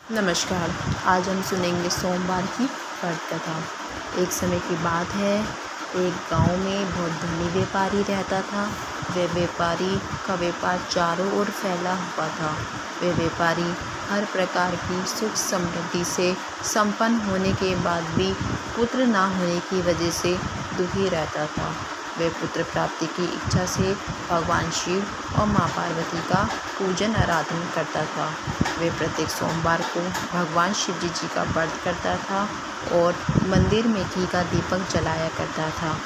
नमस्कार। आज हम सुनेंगे सोमवार की व्रत कथा। एक समय की बात है, एक गांव में बहुत धनी व्यापारी रहता था। वह व्यापारी का व्यापार चारों ओर फैला हुआ था। वह व्यापारी हर प्रकार की सुख समृद्धि से संपन्न होने के बाद भी पुत्र ना होने की वजह से दुखी रहता था। वह पुत्र प्राप्ति की इच्छा से भगवान शिव और माँ पार्वती का पूजन आराधना करता था। वह प्रत्येक सोमवार को भगवान शिव जी का व्रत करता था और मंदिर में घी का दीपक जलाया करता था।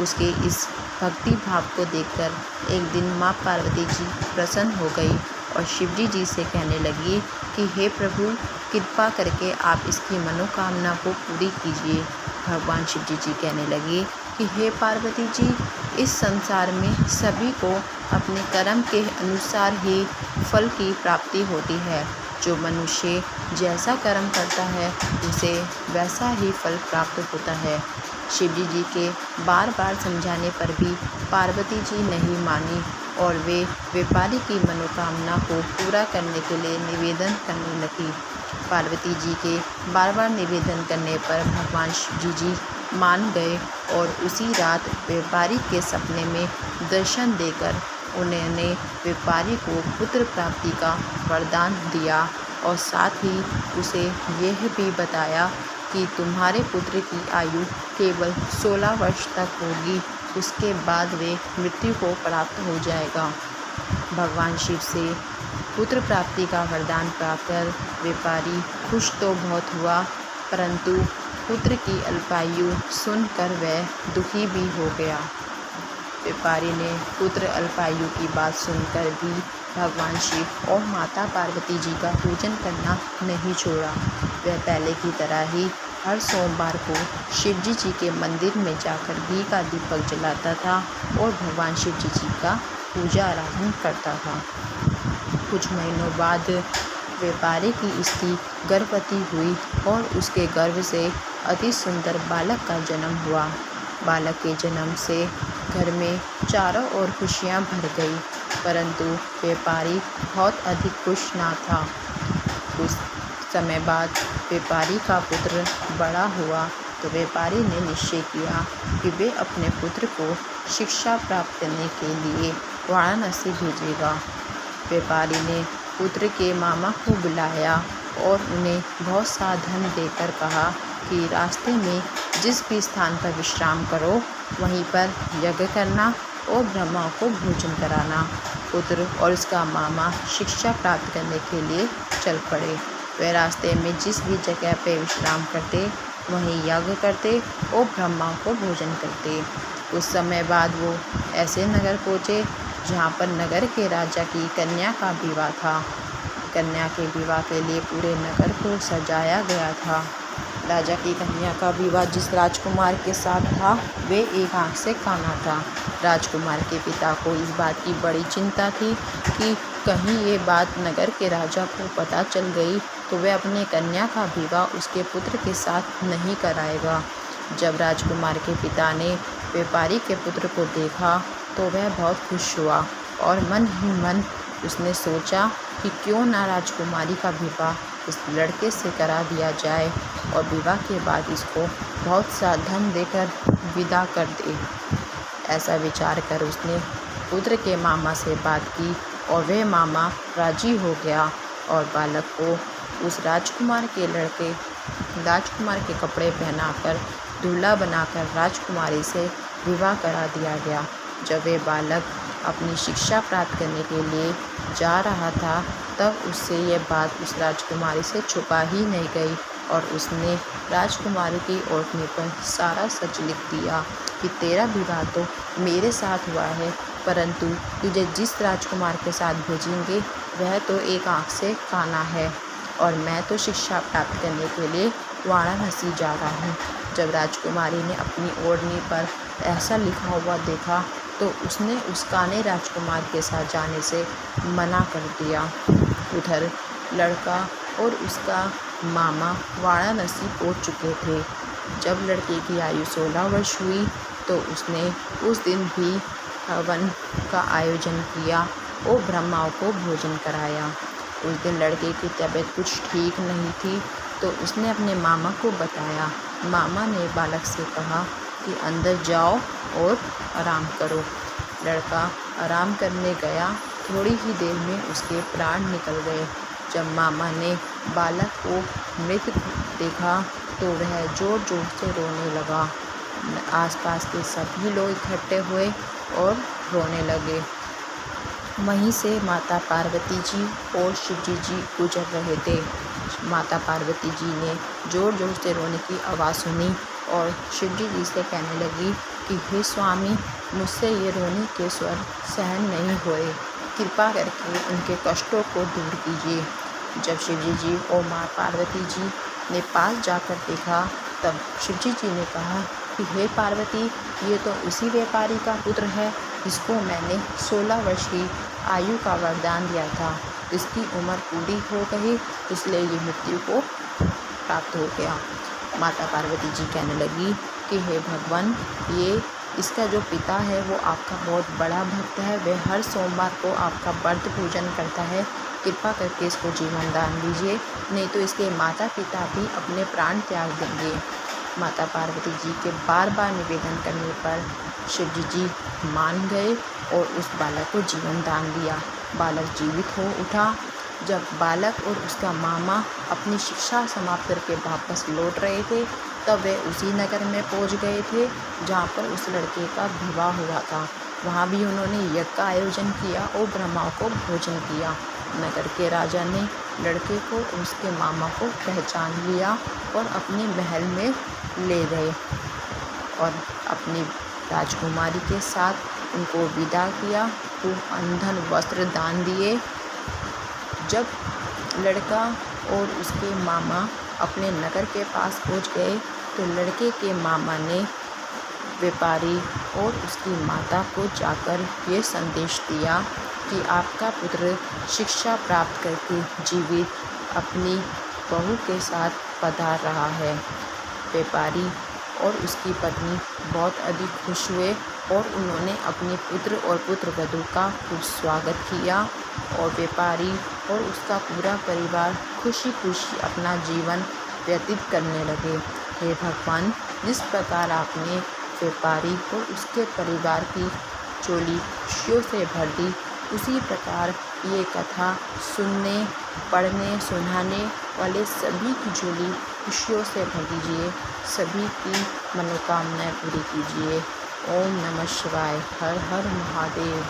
उसके इस भक्ति भाव को देखकर एक दिन माँ पार्वती जी प्रसन्न हो गई और शिव जी से कहने लगी कि हे प्रभु, कृपा करके आप इसकी मनोकामना को पूरी कीजिए। भगवान शिव जी कहने लगे कि हे पार्वती जी, इस संसार में सभी को अपने कर्म के अनुसार ही फल की प्राप्ति होती है। जो मनुष्य जैसा कर्म करता है उसे वैसा ही फल प्राप्त होता है। शिव जी के बार बार समझाने पर भी पार्वती जी नहीं मानी और वे व्यापारी की मनोकामना को पूरा करने के लिए निवेदन करने लगी। पार्वती जी के बार बार निवेदन करने पर भगवान शिव जी मान गए और उसी रात व्यापारी के सपने में दर्शन देकर उन्होंने व्यापारी को पुत्र प्राप्ति का वरदान दिया और साथ ही उसे यह भी बताया कि तुम्हारे पुत्र की आयु केवल 16 वर्ष तक होगी, उसके बाद वे मृत्यु को प्राप्त हो जाएगा। भगवान शिव से पुत्र प्राप्ति का वरदान पाकर व्यापारी खुश तो बहुत हुआ, परंतु पुत्र की अल्पायु सुनकर वह दुखी भी हो गया। व्यापारी ने पुत्र अल्पायु की बात सुनकर भी भगवान शिव और माता पार्वती जी का पूजन करना नहीं छोड़ा। वह पहले की तरह ही हर सोमवार को शिव जी के मंदिर में जाकर घी का दीपक जलाता था और भगवान शिव जी का पूजा आराधना करता था। कुछ महीनों बाद व्यापारी की स्त्री गर्भवती हुई और उसके गर्भ से अति सुंदर बालक का जन्म हुआ। बालक के जन्म से घर में चारों ओर खुशियां भर गई, परंतु व्यापारी बहुत अधिक खुश ना था। कुछ समय बाद व्यापारी का पुत्र बड़ा हुआ तो व्यापारी ने निश्चय किया कि वे अपने पुत्र को शिक्षा प्राप्त करने के लिए वाराणसी भेजेगा। व्यापारी ने पुत्र के मामा को बुलाया और उन्हें बहुत सा धन देकर कहा कि रास्ते में जिस भी स्थान पर विश्राम करो वहीं पर यज्ञ करना और ब्रह्मा को भोजन कराना। पुत्र और उसका मामा शिक्षा प्राप्त करने के लिए चल पड़े। वे रास्ते में जिस भी जगह पे विश्राम करते वहीं यज्ञ करते और ब्रह्मा को भोजन करते। कुछ समय बाद वो ऐसे नगर पहुँचे जहाँ पर नगर के राजा की कन्या का विवाह था। कन्या के विवाह के लिए पूरे नगर को सजाया गया था। राजा की कन्या का विवाह जिस राजकुमार के साथ था वे एक आंख से काना था। राजकुमार के पिता को इस बात की बड़ी चिंता थी कि कहीं ये बात नगर के राजा को पता चल गई तो वह अपने कन्या का विवाह उसके पुत्र के साथ नहीं कराएगा। जब राजकुमार के पिता ने व्यापारी के पुत्र को देखा तो वह बहुत खुश हुआ और मन ही मन उसने सोचा कि क्यों ना राजकुमारी का विवाह इस लड़के से करा दिया जाए और विवाह के बाद इसको बहुत सा धन देकर विदा कर दे। ऐसा विचार कर उसने पुत्र के मामा से बात की और वह मामा राजी हो गया और बालक को उस राजकुमार के कपड़े पहनाकर दूल्हा बनाकर राजकुमारी से विवाह करा दिया गया। जब वह बालक अपनी शिक्षा प्राप्त करने के लिए जा रहा था तब उससे यह बात उस राजकुमारी से छुपा ही नहीं गई और उसने राजकुमारी की ओढ़नी पर सारा सच लिख दिया कि तेरा विवाह तो मेरे साथ हुआ है, परंतु तुझे जिस राजकुमार के साथ भेजेंगे वह तो एक आंख से काना है और मैं तो शिक्षा प्राप्त करने के लिए वाराणसी जा रहा हूँ। जब राजकुमारी ने अपनी ओढ़नी पर ऐसा लिखा हुआ देखा तो उसने उस काने राजकुमार के साथ जाने से मना कर दिया। उधर लड़का और उसका मामा वाराणसी पहुंच चुके थे। जब लड़के की आयु 16 वर्ष हुई तो उसने उस दिन भी हवन का आयोजन किया और ब्रह्माओं को भोजन कराया। उस दिन लड़के की तबीयत कुछ ठीक नहीं थी, तो उसने अपने मामा को बताया। मामा ने बालक से कहा कि अंदर जाओ और आराम करो। लड़का आराम करने गया। थोड़ी ही देर में उसके प्राण निकल गए। जब मामा ने बालक को मृत देखा तो वह ज़ोर ज़ोर से रोने लगा। आसपास के सभी लोग इकट्ठे हुए और रोने लगे। वहीं से माता पार्वती जी और शिवजी जी गुजर रहे थे। माता पार्वती जी ने ज़ोर ज़ोर से रोने की आवाज़ सुनी और शिवजी जी से कहने लगी कि हे स्वामी, मुझसे ये रोने के स्वर सहन नहीं हुए, कृपा करके उनके कष्टों को दूर कीजिए। जब शिवजी जी और माँ पार्वती जी ने पास जाकर देखा, तब शिवजी जी ने कहा कि हे पार्वती, ये तो उसी व्यापारी का पुत्र है जिसको मैंने 16 वर्ष की आयु का वरदान दिया था। इसकी उम्र पूरी हो गई, इसलिए ये मृत्यु को प्राप्त हो गया। माता पार्वती जी कहने लगी कि हे भगवान, ये इसका जो पिता है वो आपका बहुत बड़ा भक्त है। वह हर सोमवार को आपका व्रत पूजन करता है। कृपा करके इसको जीवन दान दीजिए, नहीं तो इसके माता पिता भी अपने प्राण त्याग देंगे। माता पार्वती जी के बार बार निवेदन करने पर शिवजी जी मान गए और उस बालक को जीवन दान दिया। बालक जीवित हो उठा। जब बालक और उसका मामा अपनी शिक्षा समाप्त करके वापस लौट रहे थे, तब वे उसी नगर में पहुंच गए थे जहां पर उस लड़के का विवाह हुआ था। वहां भी उन्होंने यज्ञ का आयोजन किया और ब्रह्माओं को भोजन किया। नगर के राजा ने लड़के को और उसके मामा को पहचान लिया और अपने महल में ले गए और अपनी राजकुमारी के साथ उनको विदा किया। खूब अंधन वस्त्र दान दिए। जब लड़का और उसके मामा अपने नगर के पास पहुंच गए, तो लड़के के मामा ने व्यापारी और उसकी माता को जाकर ये संदेश दिया कि आपका पुत्र शिक्षा प्राप्त करके जीवित अपनी बहू के साथ पधार रहा है। व्यापारी और उसकी पत्नी बहुत अधिक खुश हुए और उन्होंने अपने पुत्र और पुत्रवधू का खूब स्वागत किया और व्यापारी और उसका पूरा परिवार खुशी खुशी अपना जीवन व्यतीत करने लगे। हे भगवान, जिस प्रकार आपने व्यापारी और उसके परिवार की झोली खुशियों से भर दी, उसी प्रकार ये कथा सुनने, पढ़ने, सुनाने वाले सभी की झोली खुशियों से भर दीजिए। सभी की मनोकामनाएं पूरी कीजिए। ओम नमः शिवाय। हर हर महादेव।